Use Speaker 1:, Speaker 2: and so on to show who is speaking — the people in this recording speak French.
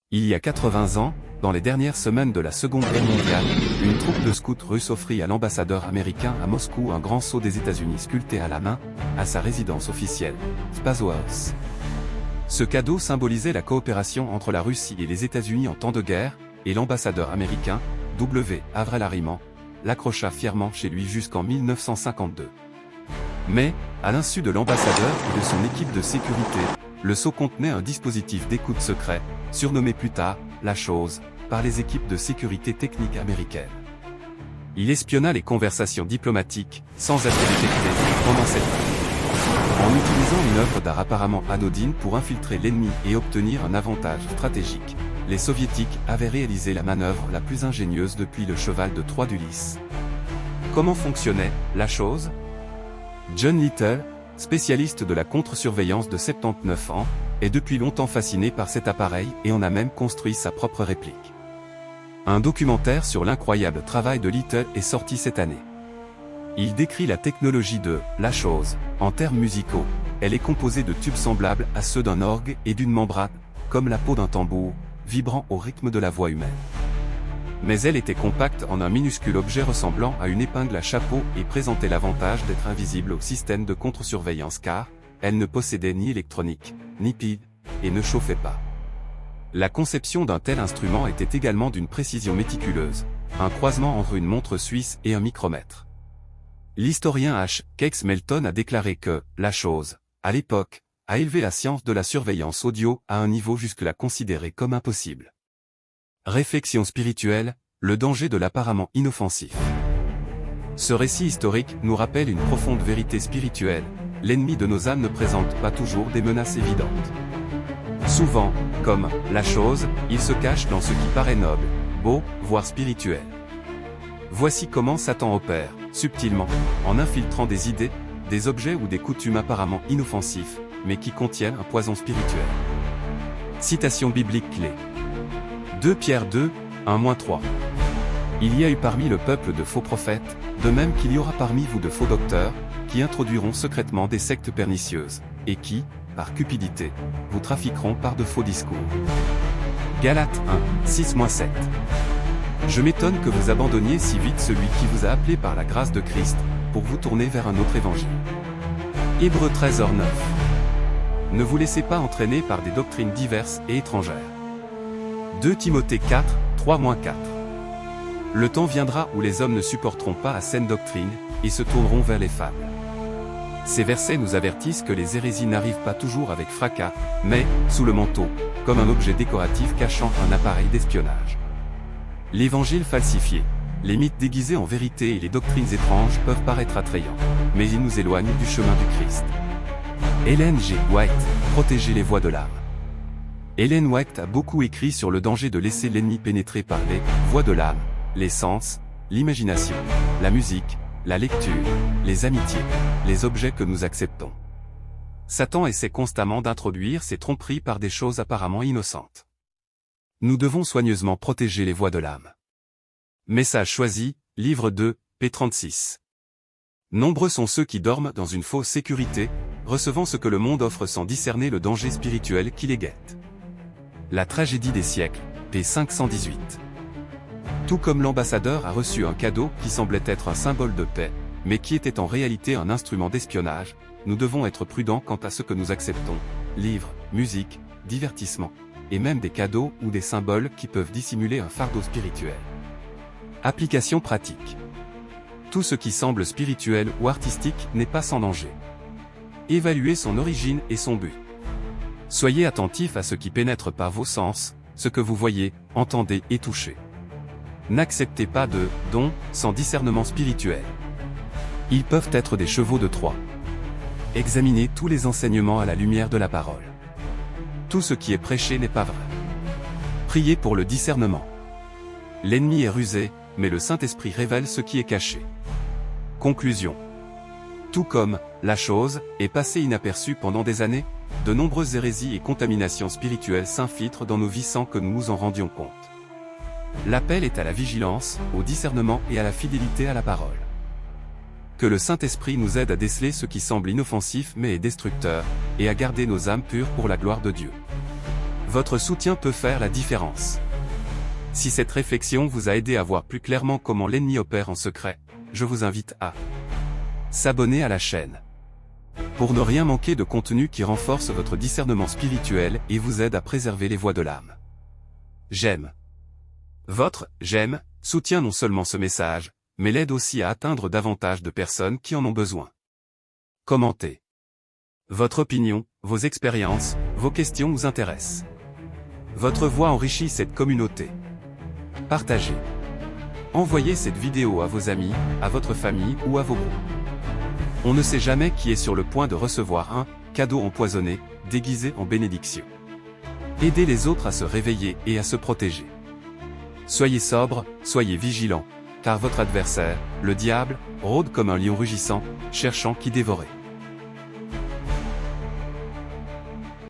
Speaker 1: Il y a 80 ans, dans les dernières semaines de la Seconde Guerre mondiale, une troupe de scouts russes offrit à l'ambassadeur américain à Moscou un grand sceau des États-Unis sculpté à la main, à sa résidence officielle, Spaso House. Ce cadeau symbolisait la coopération entre la Russie et les États-Unis en temps de guerre, et l'ambassadeur américain, W. Avril Harriman, l'accrocha fièrement chez lui jusqu'en 1952. Mais, à l'insu de l'ambassadeur et de son équipe de sécurité, le sceau contenait un dispositif d'écoute secret, surnommé plus tard « La Chose », par les équipes de sécurité technique américaines. Il espionna les conversations diplomatiques, sans être détecté, pendant cette guerre. En utilisant une œuvre d'art apparemment anodine pour infiltrer l'ennemi et obtenir un avantage stratégique, les Soviétiques avaient réalisé la manœuvre la plus ingénieuse depuis le cheval de Troie d'Ulysse. Comment fonctionnait « La Chose » ? John Little, spécialiste de la contre-surveillance de 79 ans, est depuis longtemps fasciné par cet appareil et en a même construit sa propre réplique. Un documentaire sur l'incroyable travail de Little est sorti cette année. Il décrit la technologie de « La Chose » en termes musicaux. Elle est composée de tubes semblables à ceux d'un orgue et d'une membrane, comme la peau d'un tambour, vibrant au rythme de la voix humaine. Mais elle était compacte en un minuscule objet ressemblant à une épingle à chapeau et présentait l'avantage d'être invisible au système de contre-surveillance car elle ne possédait ni électronique, ni pile, et ne chauffait pas. La conception d'un tel instrument était également d'une précision méticuleuse, un croisement entre une montre suisse et un micromètre. L'historien H. Kex Melton a déclaré que « La Chose », à l'époque, a élevé la science de la surveillance audio à un niveau jusque-là considéré comme impossible. Réflexion spirituelle, le danger de l'apparemment inoffensif. Ce récit historique nous rappelle une profonde vérité spirituelle, l'ennemi de nos âmes ne présente pas toujours des menaces évidentes. Souvent, comme « La Chose », il se cache dans ce qui paraît noble, beau, voire spirituel. Voici comment Satan opère, subtilement, en infiltrant des idées, des objets ou des coutumes apparemment inoffensifs, mais qui contiennent un poison spirituel. Citation biblique clé. 2 Pierre 2, 1-3. Il y a eu parmi le peuple de faux prophètes, de même qu'il y aura parmi vous de faux docteurs, qui introduiront secrètement des sectes pernicieuses, et qui, par cupidité, vous trafiqueront par de faux discours. Galates 1, 6-7. Je m'étonne que vous abandonniez si vite celui qui vous a appelé par la grâce de Christ, pour vous tourner vers un autre évangile. Hébreux 13h9. Ne vous laissez pas entraîner par des doctrines diverses et étrangères. 2 Timothée 4, 3-4. Le temps viendra où les hommes ne supporteront pas à saine doctrine, et se tourneront vers les fables. Ces versets nous avertissent que les hérésies n'arrivent pas toujours avec fracas, mais, sous le manteau, comme un objet décoratif cachant un appareil d'espionnage. L'évangile falsifié, les mythes déguisés en vérité et les doctrines étranges peuvent paraître attrayants, mais ils nous éloignent du chemin du Christ. Ellen G. White, protéger les voies de l'âme. Ellen White a beaucoup écrit sur le danger de laisser l'ennemi pénétrer par les voies de l'âme, les sens, l'imagination, la musique, la lecture, les amitiés, les objets que nous acceptons. Satan essaie constamment d'introduire ses tromperies par des choses apparemment innocentes. Nous devons soigneusement protéger les voies de l'âme. Message choisi, livre 2, p. 36. Nombreux sont ceux qui dorment dans une fausse sécurité, recevant ce que le monde offre sans discerner le danger spirituel qui les guette. La tragédie des siècles, p. 518. Tout comme l'ambassadeur a reçu un cadeau qui semblait être un symbole de paix, mais qui était en réalité un instrument d'espionnage, nous devons être prudents quant à ce que nous acceptons, livres, musique, divertissements, et même des cadeaux ou des symboles qui peuvent dissimuler un fardeau spirituel. Application pratique. Tout ce qui semble spirituel ou artistique n'est pas sans danger. Évaluez son origine et son but. Soyez attentifs à ce qui pénètre par vos sens, ce que vous voyez, entendez et touchez. N'acceptez pas de dons sans discernement spirituel. Ils peuvent être des chevaux de Troie. Examinez tous les enseignements à la lumière de la parole. Tout ce qui est prêché n'est pas vrai. Priez pour le discernement. L'ennemi est rusé, mais le Saint-Esprit révèle ce qui est caché. Conclusion. Tout comme « La Chose » est passée inaperçue pendant des années, de nombreuses hérésies et contaminations spirituelles s'infiltrent dans nos vies sans que nous nous en rendions compte. L'appel est à la vigilance, au discernement et à la fidélité à la parole. Que le Saint-Esprit nous aide à déceler ce qui semble inoffensif mais est destructeur, et à garder nos âmes pures pour la gloire de Dieu. Votre soutien peut faire la différence. Si cette réflexion vous a aidé à voir plus clairement comment l'ennemi opère en secret, je vous invite à s'abonner à la chaîne pour ne rien manquer de contenu qui renforce votre discernement spirituel et vous aide à préserver les voies de l'âme. J'aime. Votre « j'aime » soutient non seulement ce message, mais l'aide aussi à atteindre davantage de personnes qui en ont besoin. Commentez. Votre opinion, vos expériences, vos questions nous intéressent. Votre voix enrichit cette communauté. Partagez. Envoyez cette vidéo à vos amis, à votre famille ou à vos groupes. On ne sait jamais qui est sur le point de recevoir un cadeau empoisonné, déguisé en bénédiction. Aidez les autres à se réveiller et à se protéger. Soyez sobres, soyez vigilants, car votre adversaire, le diable, rôde comme un lion rugissant, cherchant qui dévorer.